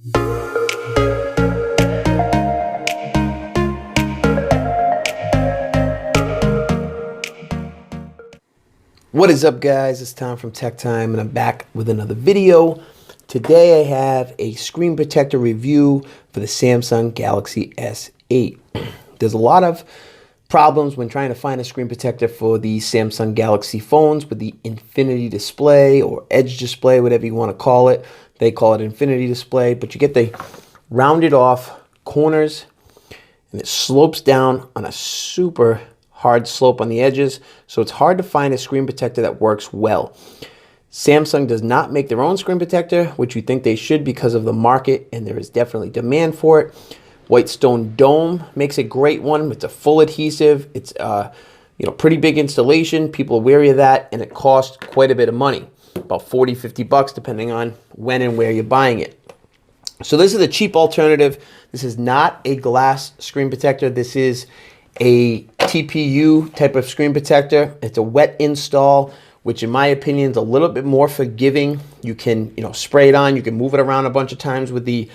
What is up, guys? It's Tom from Tech Time, and I'm back with another video. Today I have a screen protector review for the Samsung Galaxy S8. There's a lot of problems when trying to find a screen protector for the Samsung Galaxy phones with the Infinity Display or Edge Display, whatever you want to call it. They call it Infinity Display, but you get the rounded off corners and it slopes down on a super hard slope on the edges, so it's hard to find a screen protector that works well. Samsung does not make their own screen protector, which you think they should because of the market, and there is definitely demand for it. Whitestone Dome makes a great one. It's a full adhesive. It's pretty big installation. People are wary of that, and it costs quite a bit of money, about 40, 50 bucks, depending on when and where you're buying it. So this is a cheap alternative. This is not a glass screen protector. This is a TPU type of screen protector. It's a wet install, which in my opinion is a little bit more forgiving. You can, spray it on. You can move it around a bunch of times with the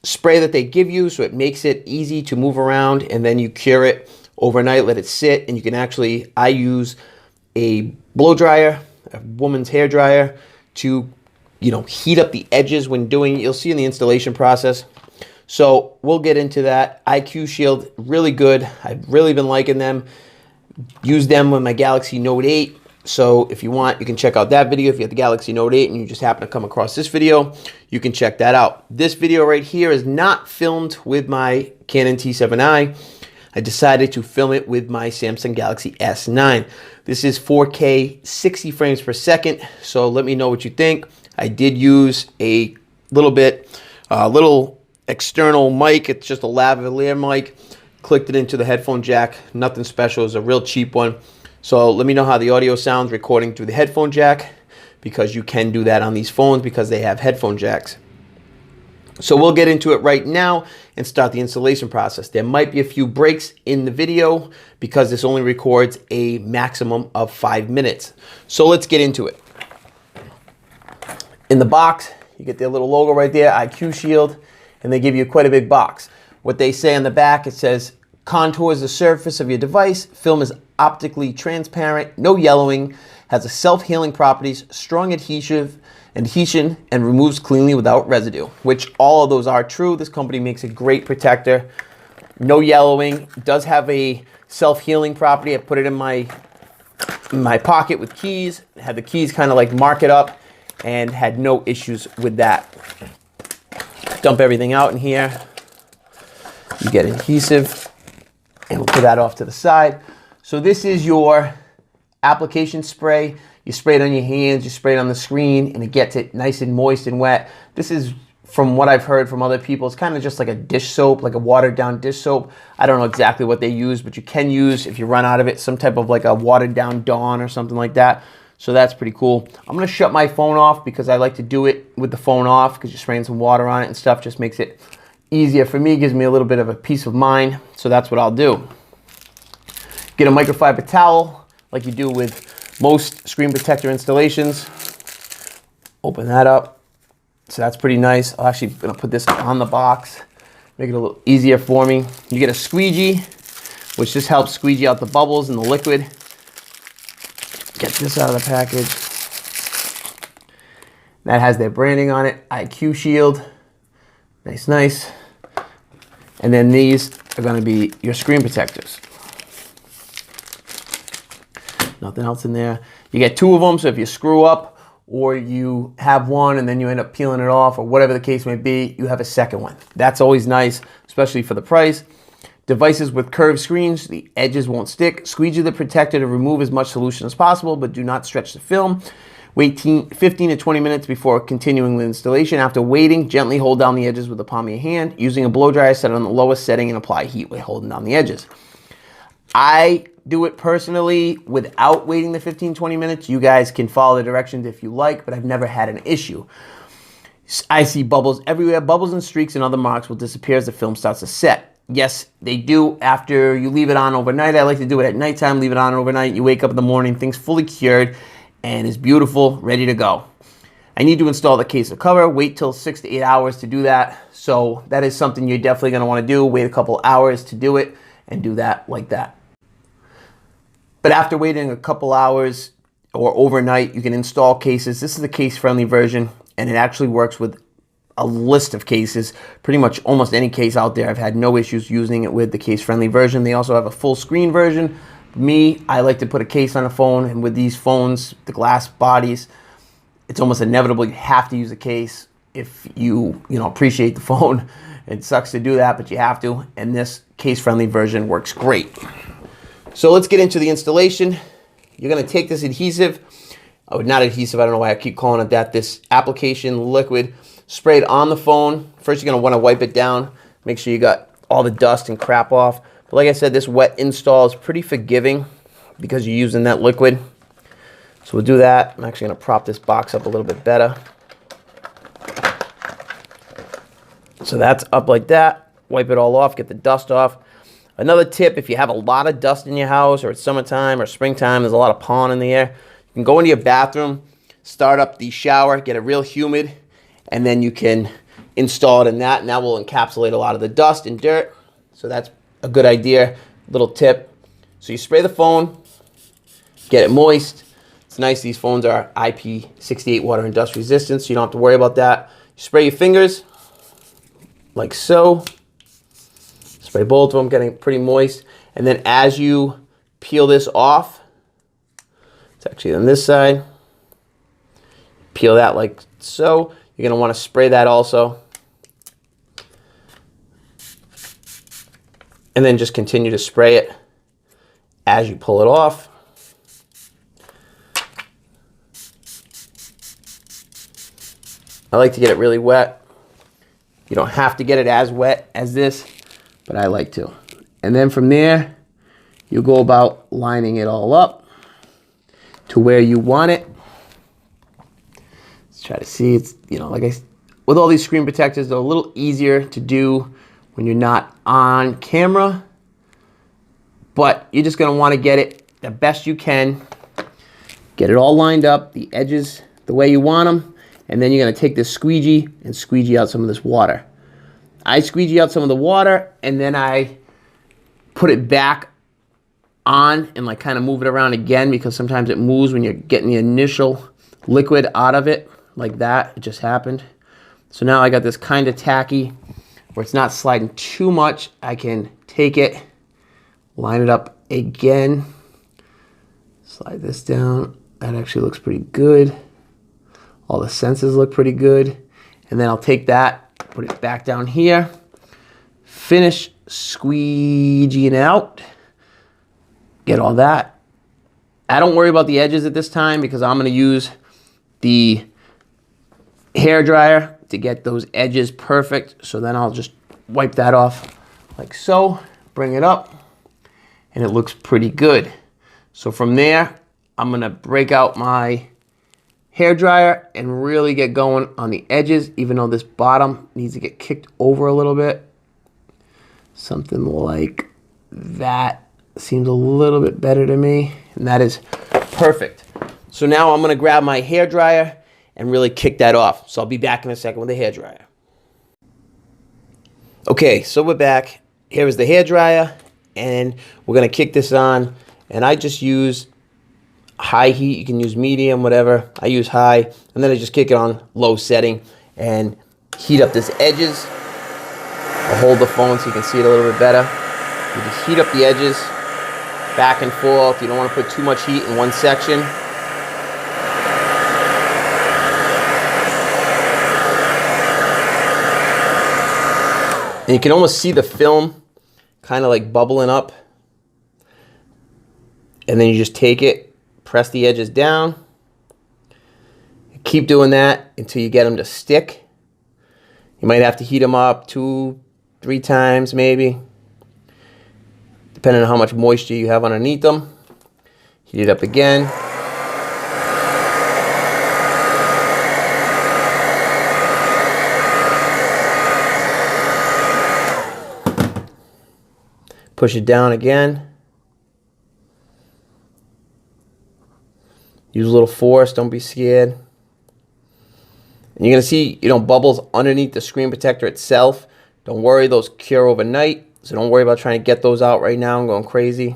spray that they give you, so it makes it easy to move around, and then you cure it overnight, let it sit, and you can actually, I use a blow dryer, a woman's hair dryer, to heat up the edges when doing it. You'll see in the installation process. So we'll get into that. IQ Shield, really good. I've really been liking them. Use them with my Galaxy Note 8. So if you want, you can check out that video. If you have the Galaxy Note 8 and you just happen to come across this video, you can check that out. This video right here is not filmed with my Canon T7i. I decided to film it with my Samsung Galaxy S9. This is 4K 60 frames per second. So let me know what you think. I did use a little external mic. It's just a lavalier mic. Clicked it into the headphone jack. Nothing special. It's a real cheap one. So let me know how the audio sounds recording through the headphone jack, because you can do that on these phones because they have headphone jacks. So we'll get into it right now and start the installation process. There might be a few breaks in the video because this only records a maximum of 5 minutes. So let's get into it. In the box, you get their little logo right there, IQ Shield, and they give you quite a big box. What they say on the back, it says, contours the surface of your device, film is optically transparent, no yellowing, has a self-healing properties, strong adhesion, and removes cleanly without residue, which all of those are true. This company makes a great protector. No yellowing, does have a self-healing property. I put it in my pocket with keys, had the keys kind of like mark it up, and had no issues with that. Dump everything out in here. You get adhesive, and we'll put that off to the side. So this is your application spray. You spray it on your hands, you spray it on the screen, and it gets it nice and moist and wet. This is, from what I've heard from other people, it's kind of just like a dish soap, like a watered down dish soap. I don't know exactly what they use, but you can use, if you run out of it, some type of like a watered down Dawn or something like that. So that's pretty cool. I'm gonna shut my phone off because I like to do it with the phone off, because you're spraying some water on it and stuff just makes it easier for me, gives me a little bit of a peace of mind. So that's what I'll do. Get a microfiber towel like you do with most screen protector installations. Open that up. So that's pretty nice. I'm actually gonna put this on the box, make it a little easier for me. You get a squeegee, which just helps squeegee out the bubbles in the liquid. Get this out of the package. That has their branding on it, IQ Shield. Nice, nice. And then these are gonna be your screen protectors. Nothing else in there. You get 2 of them, so if you screw up or you have one and then you end up peeling it off or whatever the case may be, you have a second one. That's always nice, especially for the price. Devices with curved screens, the edges won't stick. Squeegee the protector to remove as much solution as possible, but do not stretch the film. Wait 15 to 20 minutes before continuing with installation. After waiting, gently hold down the edges with the palm of your hand. Using a blow dryer, set it on the lowest setting and apply heat while holding down the edges. I do it personally without waiting the 15-20 minutes. You guys can follow the directions if you like, but I've never had an issue. I see bubbles everywhere. Bubbles and streaks and other marks will disappear as the film starts to set. Yes, they do after you leave it on overnight. I like to do it at nighttime, leave it on overnight. You wake up in the morning, things fully cured and is beautiful, ready to go. I need to install the case of cover, wait till 6 to 8 hours to do that. So that is something you're definitely going to want to do. Wait a couple hours to do it and do that like that. But after waiting a couple hours or overnight, you can install cases. This is the case-friendly version, and it actually works with a list of cases. Pretty much almost any case out there, I've had no issues using it with the case-friendly version. They also have a full screen version. Me, I like to put a case on a phone, and with these phones, the glass bodies, it's almost inevitable you have to use a case if you appreciate the phone. It sucks to do that, but you have to, and this case-friendly version works great. So let's get into the installation. You're going to take this adhesive, not adhesive, I don't know why I keep calling it that, this application liquid, spray it on the phone. First, you're going to want to wipe it down, make sure you got all the dust and crap off. But like I said, this wet install is pretty forgiving because you're using that liquid. So we'll do that. I'm actually going to prop this box up a little bit better. So that's up like that. Wipe it all off, get the dust off. Another tip, if you have a lot of dust in your house, or it's summertime or springtime, there's a lot of pollen in the air, you can go into your bathroom, start up the shower, get it real humid, and then you can install it in that, and that will encapsulate a lot of the dust and dirt. So that's a good idea, little tip. So you spray the phone, get it moist. It's nice, these phones are IP68 water and dust resistant, so you don't have to worry about that. You spray your fingers, like so. Spray both of them, getting pretty moist. And then as you peel this off, it's actually on this side, peel that like so. You're gonna wanna spray that also. And then just continue to spray it as you pull it off. I like to get it really wet. You don't have to get it as wet as this, but I like to. And then from there, you go about lining it all up to where you want it. Let's try to see. It's, with all these screen protectors, they're a little easier to do when you're not on camera, but you're just gonna wanna get it the best you can, get it all lined up, the edges the way you want them, and then you're gonna take this squeegee and squeegee out some of this water. I squeegee out some of the water, and then I put it back on and like kind of move it around again, because sometimes it moves when you're getting the initial liquid out of it, like that. It just happened. So now I got this kind of tacky where it's not sliding too much. I can take it, line it up again, slide this down. That actually looks pretty good. All the senses look pretty good. And then I'll take that, put it back down here, finish squeegeeing out, get all that. I don't worry about the edges at this time because I'm gonna use the hair dryer to get those edges perfect. So then I'll just wipe that off like so, bring it up, and it looks pretty good. So from there, I'm gonna break out my hair dryer and really get going on the edges, even though this bottom needs to get kicked over a little bit. Something like that seems a little bit better to me, and that is perfect. So now I'm gonna grab my hair dryer and really kick that off. So I'll be back in a second with the hair dryer. Okay, so we're back. Here is the hair dryer, and we're gonna kick this on, and I just use high heat. You can use medium, whatever. I use high, and then I just kick it on low setting and heat up this edges. I'll hold the phone so you can see it a little bit better. You just heat up the edges back and forth. You don't want to put too much heat in one section. And you can almost see the film kind of like bubbling up. And then you just take it, press the edges down. Keep doing that until you get them to stick. You might have to heat them up 2-3 times maybe, depending on how much moisture you have underneath them. Heat it up again. Push it down again. Use a little force, don't be scared. And you're gonna see, bubbles underneath the screen protector itself. Don't worry, those cure overnight. So don't worry about trying to get those out right now and going crazy.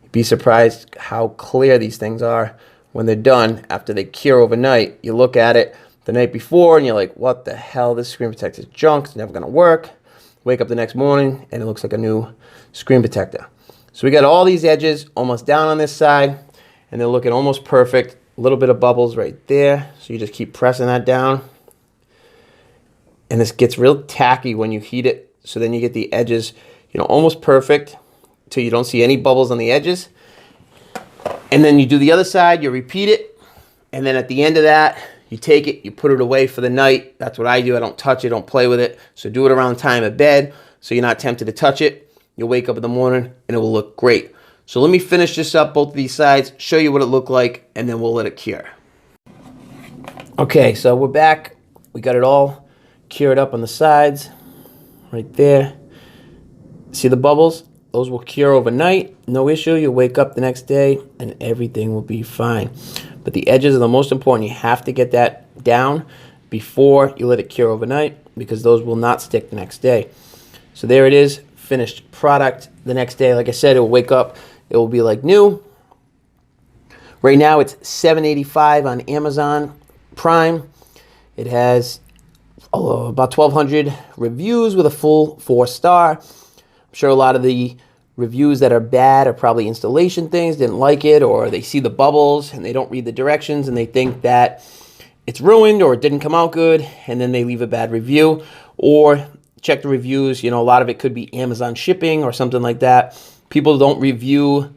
You'd be surprised how clear these things are when they're done after they cure overnight. You look at it the night before and you're like, what the hell? This screen protector is junk. It's never gonna work. Wake up the next morning and it looks like a new screen protector. So we got all these edges almost down on this side and they're looking almost perfect. A little bit of bubbles right there. So you just keep pressing that down. And this gets real tacky when you heat it. So then you get the edges, almost perfect till you don't see any bubbles on the edges. And then you do the other side, you repeat it. And then at the end of that, you take it, you put it away for the night. That's what I do. I don't touch it, don't play with it. So do it around time of bed so you're not tempted to touch it. You'll wake up in the morning and it will look great. So let me finish this up, both of these sides, show you what it looked like, and then we'll let it cure. Okay, so we're back. We got it all cured up on the sides, right there. See the bubbles? Those will cure overnight, no issue. You'll wake up the next day and everything will be fine. But the edges are the most important. You have to get that down before you let it cure overnight because those will not stick the next day. So there it is, finished product. The next day, like I said, it will wake up. It will be like new. Right now it's $7.85 on Amazon Prime. It has about 1,200 reviews with a full 4-star. I'm sure a lot of the reviews that are bad are probably installation things, didn't like it, or they see the bubbles and they don't read the directions and they think that it's ruined or it didn't come out good and then they leave a bad review. Or check the reviews, a lot of it could be Amazon shipping or something like that. People don't review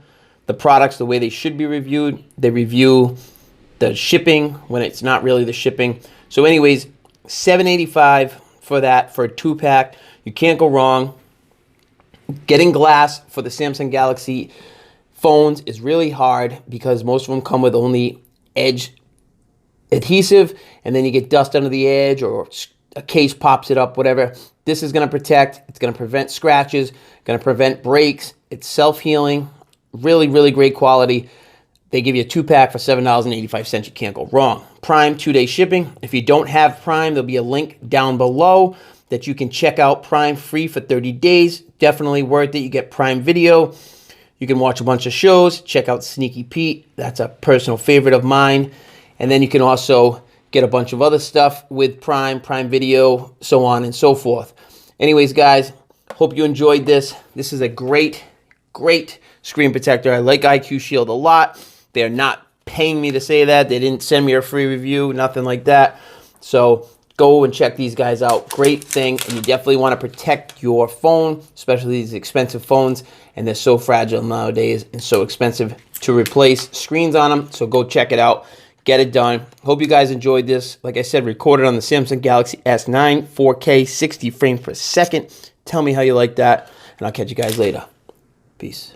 the products the way they should be reviewed. They review the shipping when it's not really the shipping. So anyways, $7.85 for that, for a 2-pack. You can't go wrong. Getting glass for the Samsung Galaxy phones is really hard because most of them come with only edge adhesive and then you get dust under the edge or a case pops it up, whatever. This is going to protect. It's going to prevent scratches, going to prevent breaks. It's self-healing, really, really great quality. They give you a 2-pack for $7.85. You can't go wrong. Prime 2-day shipping. If you don't have Prime, there'll be a link down below that you can check out Prime free for 30 days. Definitely worth it. You get Prime Video. You can watch a bunch of shows. Check out Sneaky Pete. That's a personal favorite of mine. And then you can also get a bunch of other stuff with Prime Video, so on and so forth. Anyways, guys, hope you enjoyed this. This is a great, great screen protector. I like IQ Shield a lot. They're not paying me to say that. They didn't send me a free review, nothing like that. So go and check these guys out. Great thing, and you definitely want to protect your phone, especially these expensive phones, and they're so fragile nowadays and so expensive to replace screens on them. So go check it out. Get it done. Hope you guys enjoyed this. Like I said, recorded on the Samsung Galaxy S9, 4K, 60 frames per second. Tell me how you like that, and I'll catch you guys later. Peace.